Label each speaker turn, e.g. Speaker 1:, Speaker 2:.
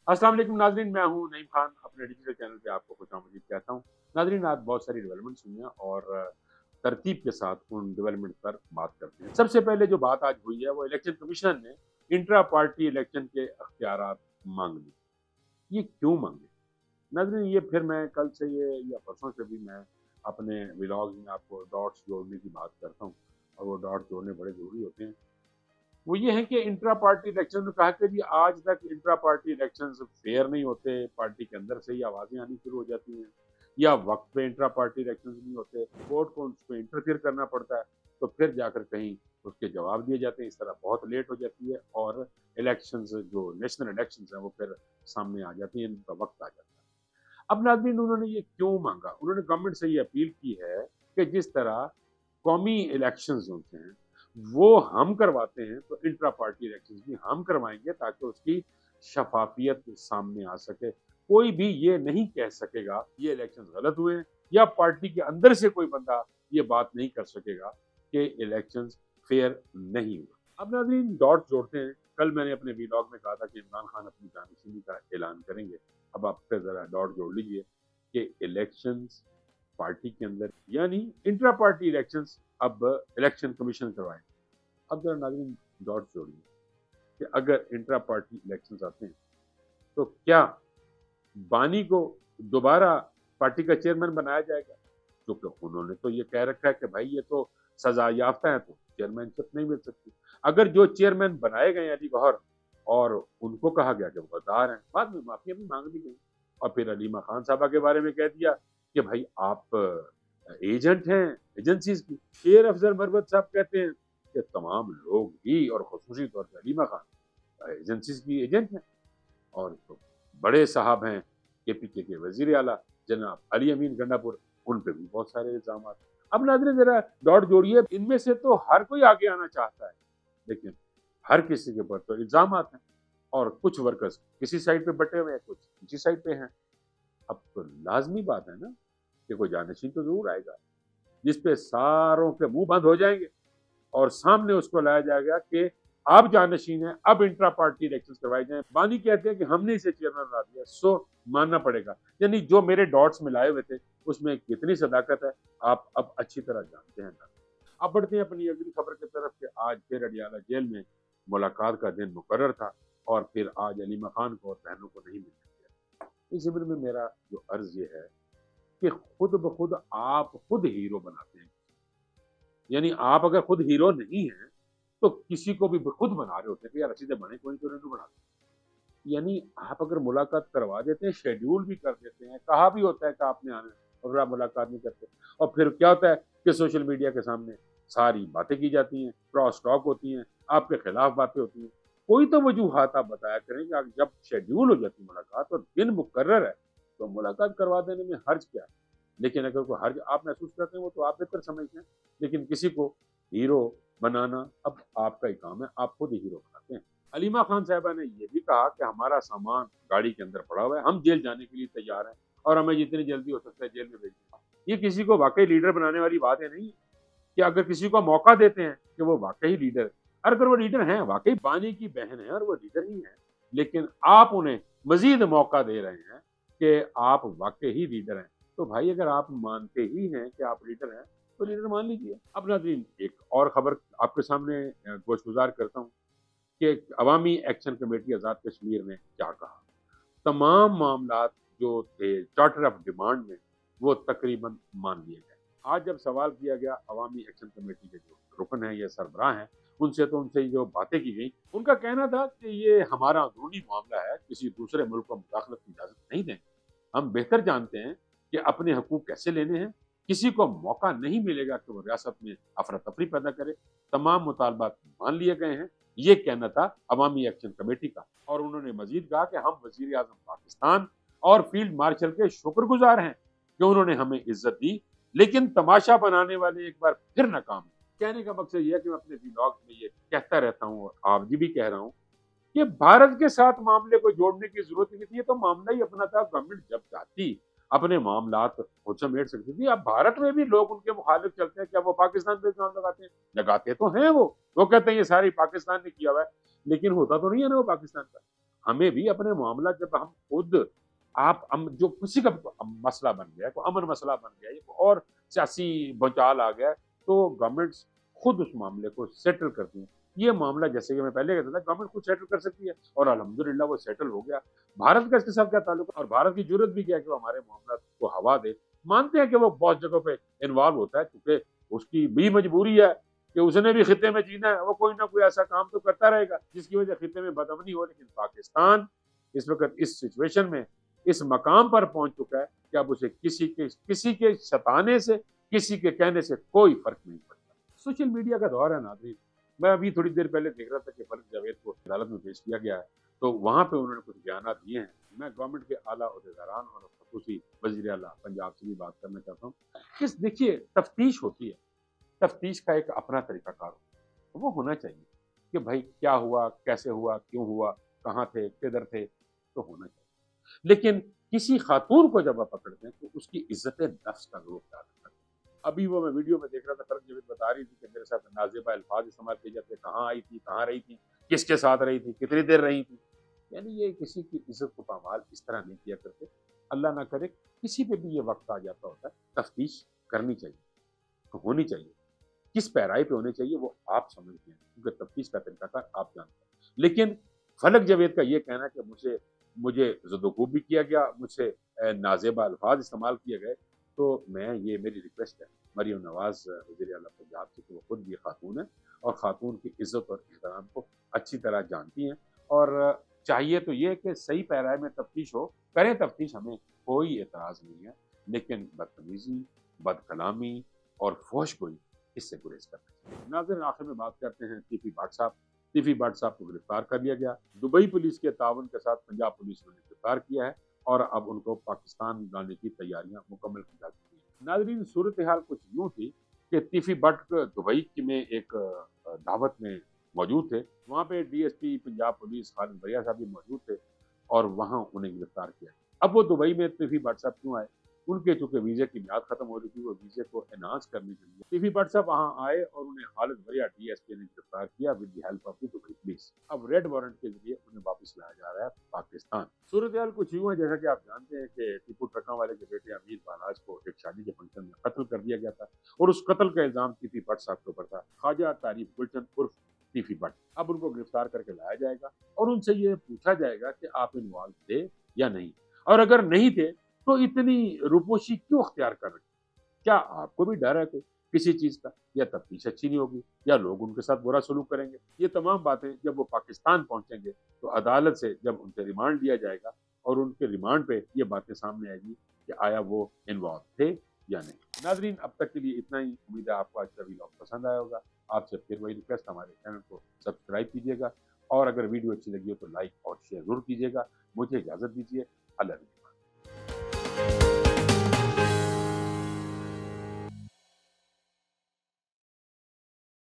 Speaker 1: अस्सलाम वालेकुम नाज़रीन, मैं हूँ नईम खान, अपने डिजिटल चैनल पे आपको खुशामदीद कहता हूँ। नाज़रीन, आज बहुत सारी डेवलपमेंट्स हुई हैं और तरतीब के साथ उन डेवलपमेंट पर बात करते हैं। सबसे पहले जो बात आज हुई है वो इलेक्शन कमीशन ने इंट्रा पार्टी इलेक्शन के अख्तियारात माँग लिए। ये क्यों माँगे? नाज़रीन, ये फिर मैं कल से ये या परसों से भी मैं अपने व्लॉग्स में आपको डॉट्स जोड़ने की बात करता हूँ और वो डॉट्स जोड़ने बड़े ज़रूरी होते हैं। वो ये है कि इंट्रा पार्टी इलेक्शन में कहा कि जी आज तक इंट्रा पार्टी इलेक्शंस फेयर नहीं होते, पार्टी के अंदर से ही आवाज़ें आनी शुरू हो जाती हैं या वक़्त पे इंट्रा पार्टी इलेक्शंस नहीं होते, कोर्ट को उसमें इंटरफियर करना पड़ता है, तो फिर जाकर कहीं उसके जवाब दिए जाते हैं। इस तरह बहुत लेट हो जाती है और इलेक्शंस जो नेशनल इलेक्शंस हैं वो फिर सामने आ जाती हैं, इनका वक़्त आ जाता है। अब नाज़रीन, उन्होंने ये क्यों माँगा? उन्होंने गवर्नमेंट से ये अपील की है कि जिस तरह कौमी इलेक्शंस होते हैं, वो हम करवाते हैं, तो इंट्रा पार्टी इलेक्शंस भी हम करवाएँगे ताकि उसकी शफ़ाफ़ियत सामने आ सके। कोई भी ये नहीं कह सकेगा ये इलेक्शंस गलत हुए हैं या पार्टी के अंदर से कोई बंदा ये बात नहीं कर सकेगा कि इलेक्शंस फेयर नहीं हुए। अब नाज़रीन, डॉट्स जोड़ते हैं। कल मैंने अपने व्लॉग में कहा था कि इमरान खान अपनी जानिशुनी का ऐलान करेंगे। अब आप फिर ज़रा डॉट जोड़ लीजिए कि इलेक्शंस पार्टी के अंदर यानी इंट्रा पार्टी इलेक्शंस अब इलेक्शन कमीशन करवाएं। अब जरा नाज़रीन डॉट जोड़िए कि अगर इंट्रा पार्टी इलेक्शंस आते हैं तो क्या बानी को दोबारा पार्टी का चेयरमैन बनाया जाएगा? क्योंकि उन्होंने तो ये कह रखा है कि भाई ये तो सजा याफ्ता है, तो चेयरमैनशिप नहीं मिल सकती। अगर जो चेयरमैन बनाए गए अली गौहर और उनको कहा गया कि वो गद्दार हैं, बाद में माफी भी मांग ली गई और फिर अलीमा खान साहबा के बारे में कह दिया कि भाई आप एजेंट हैं एजेंसीज की। शेर अफजल मरवत साहब कहते हैं कि तमाम लोग ही और खसूसी तौर पर अलीमा खान एजेंसीज की एजेंट हैं और तो बड़े साहब हैं केपीके के वजीर आला जनाब अली अमीन गंडापुर, उन पे भी बहुत सारे इल्जाम। अब नाज़रीन जरा डॉट जोड़िए, इनमें से तो हर कोई आगे आना चाहता है, लेकिन हर किसी के ऊपर तो इल्जाम हैं और कुछ वर्कर्स किसी साइड पे बटे हुए हैं, कुछ किसी साइड पे हैं। अब तो लाजमी बात है ना कि कोई जानशीन तो जरूर आएगा जिसपे सारों के मुंह बंद हो जाएंगे और सामने उसको लाया जाएगा कि आप जानशीन है, अब इंट्रा पार्टी इलेक्शन करवाए जाए। बानी कहते हैं कि हमने इसे चेयरमैन बना दिया, सो मानना पड़ेगा। यानी जो मेरे डॉट्स मिलाए हुए थे उसमें कितनी सदाकत है आप अब अच्छी तरह जानते हैं। अब बढ़ते हैं अपनी अगली खबर की तरफ कि आज फिर अडियाला जेल में मुलाकात का दिन मुकर्रर था और फिर आज अलीमा खान को और बहनों को नहीं मिलने दिया। इस शिविर में मेरा जो अर्ज ये है कि खुद ब खुद आप खुद हीरो बनाते हैं। यानी आप अगर खुद हीरो नहीं हैं तो किसी को भी खुद बना रहे होते हैं कि यार अच्छी से बने, कोई तो नहीं बना। यानी आप अगर मुलाकात करवा देते हैं, शेड्यूल भी कर देते हैं, कहा भी होता है कि आपने आना है और आप मुलाकात नहीं करते और फिर क्या होता है कि सोशल मीडिया के सामने सारी बातें की जाती हैं, क्रॉस टॉक होती हैं, आपके खिलाफ बातें होती हैं। कोई तो वजूहात आप बताया करें कि जब शेड्यूल हो जाती है मुलाकात और दिन मुकर्रर है तो मुलाकात करवा देने में हर्ज क्या है। लेकिन अगर कोई हर्ज आप महसूस करते हैं वो तो आप बेहतर समझते हैं, लेकिन किसी को हीरो बनाना अब आपका ही काम है, आप खुद ही हीरो बनाते हैं। अलीमा खान साहबा ने ये भी कहा कि हमारा सामान गाड़ी के अंदर पड़ा हुआ है, हम जेल जाने के लिए तैयार हैं और हमें जितनी जल्दी हो सकता है जेल में भेज दें। ये किसी को वाकई लीडर बनाने वाली बात है नहीं कि अगर किसी को मौका देते हैं कि वो वाकई लीडर है, और अगर वो लीडर हैं, वाकई बानी की बहन है और वो लीडर ही है, लेकिन आप उन्हें मजीद मौका दे रहे हैं कि आप वाकई ही लीडर हैं। तो भाई अगर आप मानते ही हैं कि आप लीडर हैं तो लीडर मान लीजिए। अब नाज़रीन एक और खबर आपके सामने गोशगुजार करता हूँ कि अवामी एक्शन कमेटी आज़ाद कश्मीर ने क्या कहा। तमाम मामलात जो थे चार्टर ऑफ डिमांड में वो तकरीबन मान लिए गए। आज जब सवाल किया गया अवामी एक्शन कमेटी के जो रुकन हैं या सरबराह हैं उनसे, तो उनसे जो बातें की गई, उनका कहना था कि ये हमारा अंदरूनी मामला है, किसी दूसरे मुल्क को मुदाखलत की इजाज़त नहीं देंगे। हम बेहतर जानते हैं कि अपने हकूक कैसे लेने हैं, किसी को मौका नहीं मिलेगा कि वो रियासत में अफरा तफरी पैदा करे। तमाम मुतालबात मान लिए गए हैं, ये कहना था अवामी एक्शन कमेटी का। और उन्होंने मजीद कहा कि हम वजीर आजम पाकिस्तान और फील्ड मार्शल के शुक्रगुजार हैं कि उन्होंने हमें इज्जत दी, लेकिन तमाशा बनाने वाले एक बार फिर नाकाम हैं। कहने का मकसद यह है कि मैं अपने व्लॉग में ये कहता रहता हूँ और आप जी भी कह रहा हूँ कि भारत के साथ मामले को जोड़ने की जरूरत नहीं थी। ये तो मामला ही अपना था। गवर्नमेंट जब चाहती अपने मामलात खुद समेट सकती थी। अब भारत में भी लोग उनके मुखालिफ चलते हैं, क्या वो पाकिस्तान पे इल्जाम लगाते हैं? लगाते तो हैं। वो कहते हैं ये सारी पाकिस्तान ने किया हुआ है, लेकिन होता तो नहीं है ना वो पाकिस्तान का। हमें भी अपने मामला जब हम खुद आप हम जो किसी का मसला बन गया, कोई अमन मसला बन गया, या कोई और सियासी भूचाल आ गया, तो गवर्नमेंट्स खुद उस मामले को सेटल करती हैं। ये मामला जैसे कि मैं पहले कहता था, गवर्नमेंट खुद सेटल कर सकती है और अल्हम्दुलिल्लाह वो सेटल हो गया। भारत का इसके साथ क्या ताल्लुक है, और भारत की ज़रूरत भी क्या है कि वो हमारे मामला को हवा दे। मानते हैं कि वो बहुत जगहों पे इन्वॉल्व होता है, क्योंकि उसकी भी मजबूरी है कि उसने भी खित्ते में जीना है, वो कोई ना कोई ऐसा काम तो करता रहेगा जिसकी वजह से खित्ते में बदअमनी हो। लेकिन पाकिस्तान इस वक्त इस सिचुएशन में इस मकाम पर पहुंच चुका है कि अब उसे किसी के सताने से, किसी के कहने से कोई फर्क नहीं पड़ता। सोशल मीडिया का दौर है नाज़रीन। मैं अभी थोड़ी देर पहले देख रहा था कि फर्क जावेद को अदालत में पेश किया गया है, तो वहां पे उन्होंने कुछ बयानात दिए हैं। मैं गवर्नमेंट के आला अहदेदारान और खसूसी वजीर आला पंजाब से भी बात करना चाहता हूँ कि देखिए, तफ्तीश होती है, तफ्तीश का एक अपना तरीकाकार होता है, वो होना चाहिए कि भाई क्या हुआ, कैसे हुआ, क्यों हुआ, कहाँ थे, किधर थे, तो होना चाहिए। लेकिन किसी खातून को जब आप पकड़ते हैं तो उसकी इज्जत नफ्स का जरूर ख्याल रखना चाहिए। अभी वो मैं वीडियो में देख रहा था, फर्क जब बता रही थी कि मेरे साथ नाजेबा अल्फाज इस्तेमाल किए जाते, कहाँ आई थी, कहाँ रही थी, किसके साथ रही थी, कितनी देर रही थी। यानी ये किसी की इज्जत को पामाल इस तरह नहीं किया करते। अल्लाह ना करे किसी पे भी ये वक्त आ जाता होता है, तफ्तीश करनी चाहिए, तो होनी चाहिए। किस पैराई पे होनी चाहिए वो आप समझते हैं, क्योंकि तफ्तीश का तरीकाकार आप जानते हैं। लेकिन फलक जावेद का ये कहना कि मुझे मुझे ज़ुदूख़ूब भी किया गया, मुझसे नाज़ेबा अल्फाज इस्तेमाल किए गए, तो ये मेरी रिक्वेस्ट है मरीम नवाज़ वज़ीर आला पंजाब से कि वो खुद भी खातून है और खातून की इज़्ज़त और एहतराम को अच्छी तरह जानती हैं, और चाहिए तो ये कि सही पैराए में तफ्तीश हो, करें तफ्तीश, हमें कोई एतराज़ नहीं है। लेकिन बदतमीज़ी, बदकलामी और फ़ोहशगोई, इससे गुरेज करना चाहिए। नाज़रीन, आखिर में बात करते हैं टीपी भाट साहब। टीपी भाट साहब को गिरफ्तार कर लिया गया। दुबई पुलिस के ताउन के साथ पंजाब पुलिस ने गिरफ्तार किया है और अब उनको पाकिस्तान लाने की तैयारियां मुकम्मल की जा चुकी हैं। नाज़रीन, सूरत हाल कुछ यूँ थी कि टीपी भट्ट दुबई में एक दावत में मौजूद थे। वहाँ पे डीएसपी पंजाब पुलिस खालिद भैया साहब भी मौजूद थे और वहाँ उन्हें गिरफ्तार किया। अब वो दुबई में टीपी भट्ट साहब क्यों आए? उनके चूंकि वीजे की मियाद खत्म हो रही थी, वो वीजे को एनहांस करने के लिए टीवी भट्ट साहब वहां आए और उन्हें खालिद भैया डीएसपी ने गिरफ्तार किया with the help of the Dubai police. अब रेड वारंट के जरिए उन्हें वापस लाया जा रहा है पाकिस्तान। सूरत हाल कुछ यूं है, जैसा कि आप जानते हैं कि टीपू ट्रका वाले के बेटे अमीर बालाज को एक शादी के फंक्शन में कत्ल कर दिया गया था और उस कत्ल का इल्जाम टीपी भट्ट साहब के ऊपर था। ख्वाजा तारीफ गुलशन उर्फ टीपी भट्ट। अब उनको गिरफ्तार करके लाया जाएगा और उनसे ये पूछा जाएगा कि आप इन्वॉल्व थे या नहीं, और अगर नहीं थे तो इतनी रूपोशी क्यों अख्तियार कर रहे? क्या आपको भी डर है कोई किसी चीज का, या तफ्तीश अच्छी नहीं होगी, या लोग उनके साथ बुरा सलूक करेंगे? ये तमाम बातें जब वो पाकिस्तान पहुंचेंगे तो अदालत से जब उनसे रिमांड लिया जाएगा और उनके रिमांड पे ये बातें सामने आएगी कि आया वो इन्वॉल्व थे या नहीं। नाजरीन, अब तक के लिए इतना ही। उम्मीद है आपको आज का वीडियो पसंद आया होगा। आपसे फिर वही रिक्वेस्ट, हमारे चैनल को सब्सक्राइब कीजिएगा और अगर वीडियो अच्छी लगी हो तो लाइक और शेयर जरूर कीजिएगा। मुझे इजाजत दीजिए। अल्लाह।